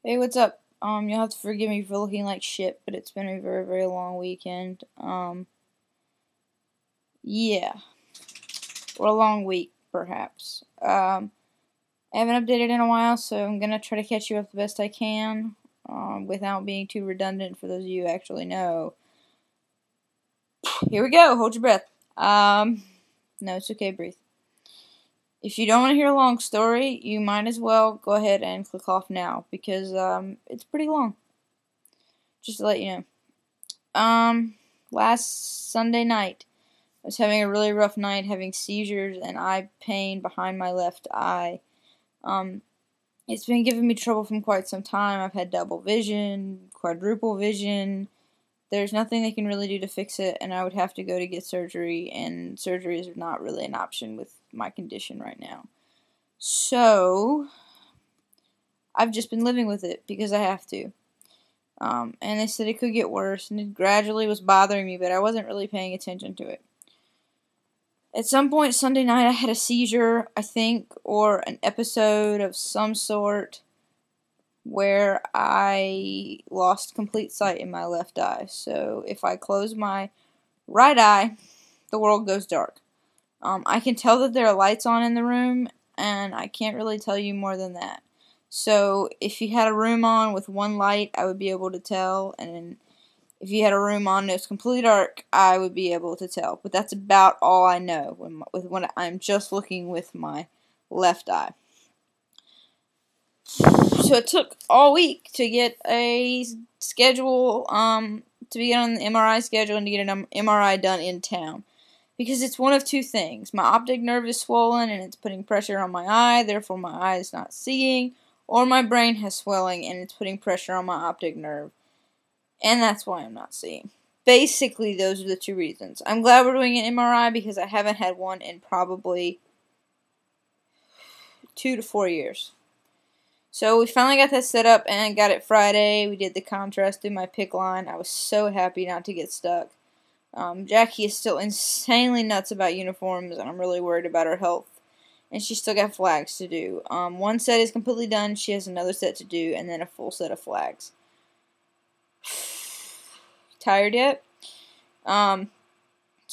Hey, what's up? You'll have to forgive me for looking like shit, but it's been a very, very long weekend. Yeah. Or a long week, perhaps. I haven't updated in a while, so I'm gonna try to catch you up the best I can, without being too redundant for those of you who actually know. Here we go, hold your breath. No, it's okay, breathe. If you don't want to hear a long story, you might as well go ahead and click off now, because, it's pretty long. Just to let you know. Last Sunday night, I was having a really rough night, having seizures and eye pain behind my left eye. It's been giving me trouble from quite some time. I've had double vision, quadruple vision. There's nothing they can really do to fix it, and I would have to go to get surgery, and surgery is not really an option with my condition right now. So, I've just been living with it because I have to. And they said it could get worse, and it gradually was bothering me, but I wasn't really paying attention to it. At some point Sunday night, I had a seizure, I think, or an episode of some sort where I lost complete sight in my left eye. So if I close my right eye, the world goes dark. I can tell that there are lights on in the room, and I can't really tell you more than that. So if you had a room on with one light, I would be able to tell, and if you had a room on that was completely dark, I would be able to tell. But that's about all I know when I'm just looking with my left eye. So it took all week to get a schedule, to be on the MRI schedule and to get an MRI done in town. Because it's one of two things. My optic nerve is swollen and it's putting pressure on my eye, therefore my eye is not seeing, or my brain has swelling and it's putting pressure on my optic nerve. And that's why I'm not seeing. Basically, those are the two reasons. I'm glad we're doing an MRI because I haven't had one in probably 2 to 4 years. So we finally got that set up and got it Friday. We did the contrast through my PICC line. I was so happy not to get stuck. Jackie is still insanely nuts about uniforms, and I'm really worried about her health. And she's still got flags to do. One set is completely done. She has another set to do, and then a full set of flags. Tired yet? So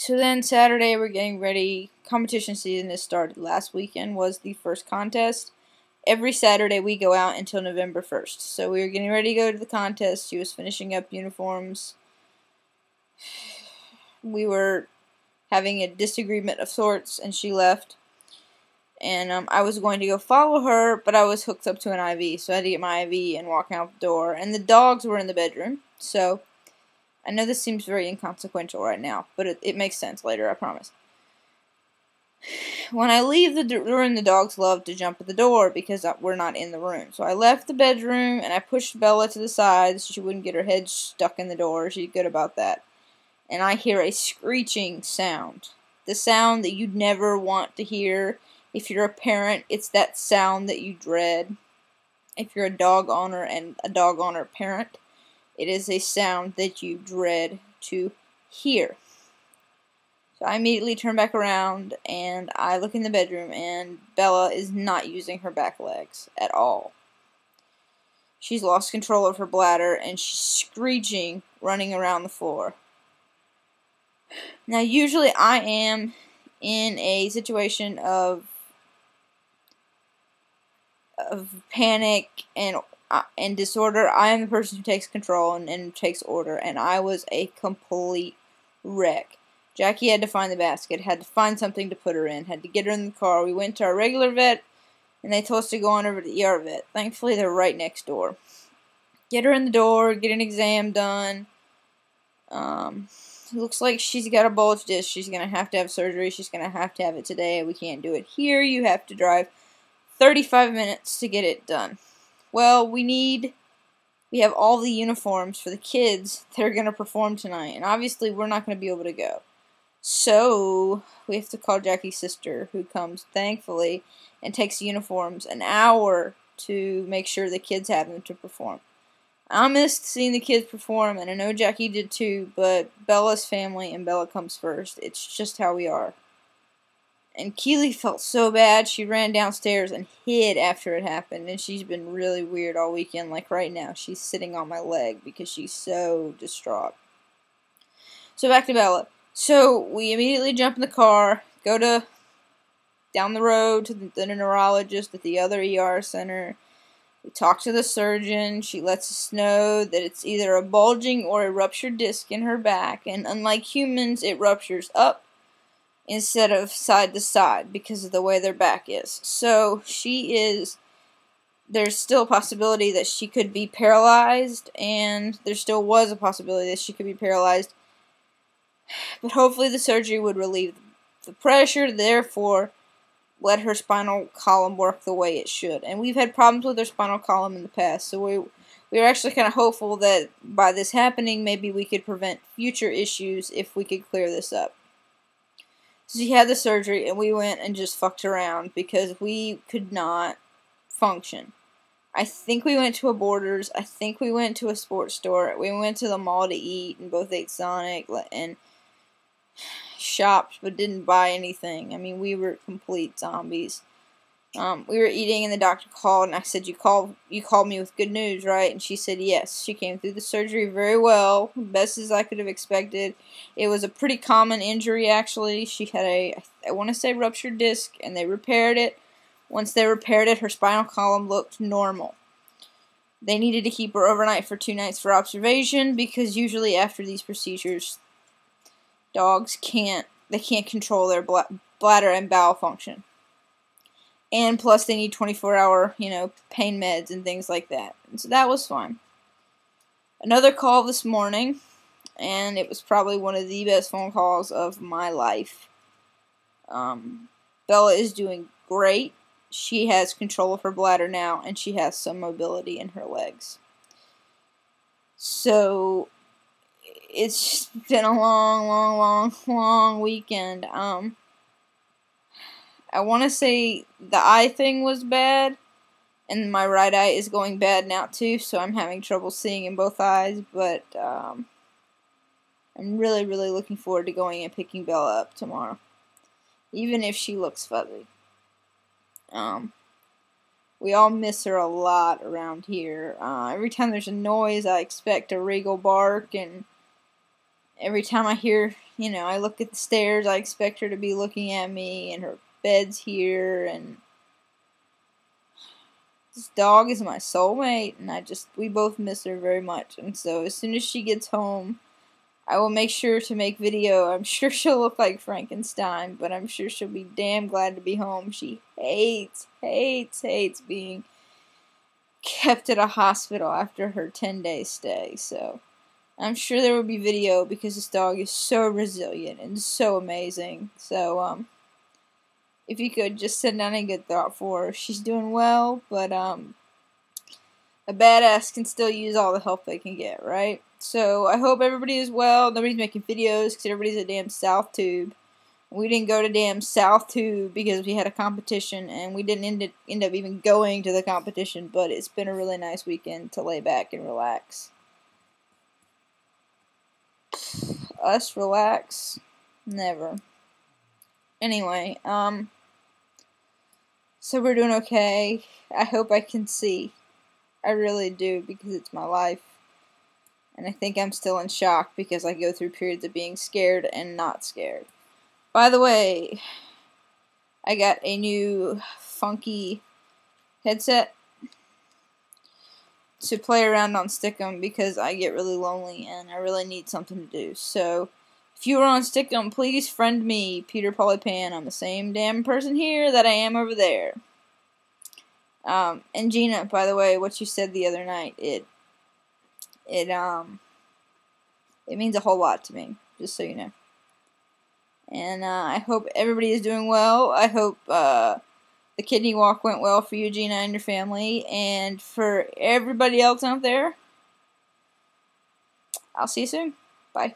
then Saturday we're getting ready. Competition season has started. Last weekend was the first contest. Every Saturday we go out until November 1st. So we were getting ready to go to the contest. She was finishing up uniforms. We were having a disagreement of sorts, and she left. And I was going to go follow her, but I was hooked up to an IV, so I had to get my IV and walk out the door. And the dogs were in the bedroom, so I know this seems very inconsequential right now, but it makes sense later, I promise. When I leave the room, the dogs love to jump at the door because we're not in the room. So I left the bedroom, and I pushed Bella to the side so she wouldn't get her head stuck in the door. She's good about that. And I hear a screeching sound. The sound that you'd never want to hear. If you're a parent, it's that sound that you dread. If you're a dog owner and a dog owner parent, it is a sound that you dread to hear. So I immediately turn back around and I look in the bedroom, and Bella is not using her back legs at all. She's lost control of her bladder and she's screeching, running around the floor. Now, usually I am in a situation of panic and disorder. I am the person who takes control and takes order, and I was a complete wreck. Jackie had to find the basket, had to find something to put her in, had to get her in the car. We went to our regular vet, and they told us to go on over to the ER vet. Thankfully, they're right next door. Get her in the door, get an exam done. Looks like she's got a bulge disc. She's going to have surgery. She's going to have it today. We can't do it here. You have to drive 35 minutes to get it done. Well, we have all the uniforms for the kids that are going to perform tonight, and obviously we're not going to be able to go. So, we have to call Jackie's sister, who comes, thankfully, and takes the uniforms an hour to make sure the kids have them to perform. I missed seeing the kids perform, and I know Jackie did too, but Bella's family and Bella comes first. It's just how we are. And Keely felt so bad, she ran downstairs and hid after it happened. And she's been really weird all weekend. Like right now, she's sitting on my leg because she's so distraught. So back to Bella. So we immediately jump in the car, go down the road to the neurologist at the other ER center. We talk to the surgeon. She lets us know that it's either a bulging or a ruptured disc in her back. And unlike humans, it ruptures up instead of side to side because of the way their back is. So there's still a possibility that she could be paralyzed, and there still was a possibility that she could be paralyzed. But hopefully the surgery would relieve the pressure, therefore let her spinal column work the way it should. And we've had problems with her spinal column in the past, so we were actually kind of hopeful that by this happening, maybe we could prevent future issues if we could clear this up. So she had the surgery, and we went and just fucked around because we could not function. I think we went to a Borders. I think we went to a sports store. We went to the mall to eat and both ate Sonic and shopped but didn't buy anything. I mean, we were complete zombies. We were eating and the doctor called and I said, you called me with good news, right? And she said yes. She came through the surgery very well, best as I could have expected. It was a pretty common injury actually. She had I want to say ruptured disc, and they repaired it. Once they repaired it, her spinal column looked normal. They needed to keep her overnight for 2 nights for observation because usually after these procedures, dogs can't control their bladder and bowel function. And plus they need 24-hour, pain meds and things like that. And so that was fine. Another call this morning, and it was probably one of the best phone calls of my life. Bella is doing great. She has control of her bladder now, and she has some mobility in her legs. So it's been a long weekend. I want to say the eye thing was bad, and my right eye is going bad now too, so I'm having trouble seeing in both eyes, but I'm really looking forward to going and picking Bella up tomorrow, even if she looks fuzzy. We all miss her a lot around here. Every time there's a noise, I expect a regal bark, and every time I hear, I look at the stairs, I expect her to be looking at me, and her bed's here, and this dog is my soulmate, and we both miss her very much. And so as soon as she gets home, I will make sure to make video. I'm sure she'll look like Frankenstein, but I'm sure she'll be damn glad to be home. She hates being kept at a hospital after her 10-day stay. So I'm sure there will be video because this dog is so resilient and so amazing. So if you could just send down a good thought for her. She's doing well, but a badass can still use all the help they can get, right? So I hope everybody is well. Nobody's making videos because everybody's at damn South Tube. We didn't go to damn South Tube because we had a competition, and we didn't end up even going to the competition, but it's been a really nice weekend to lay back and relax. Us relax? Never. Anyway, so we're doing okay. I hope I can see. I really do, because it's my life. And I think I'm still in shock because I go through periods of being scared and not scared. By the way, I got a new funky headset to play around on Stickum because I get really lonely and I really need something to do. So if you are on Stickum, please friend me, peterpauliepan. I'm the same damn person here that I am over there. And Gina, by the way, what you said the other night, it means a whole lot to me, just so you know. And I hope everybody is doing well. I hope the kidney walk went well for you, Gina, and your family. And for everybody else out there, I'll see you soon. Bye.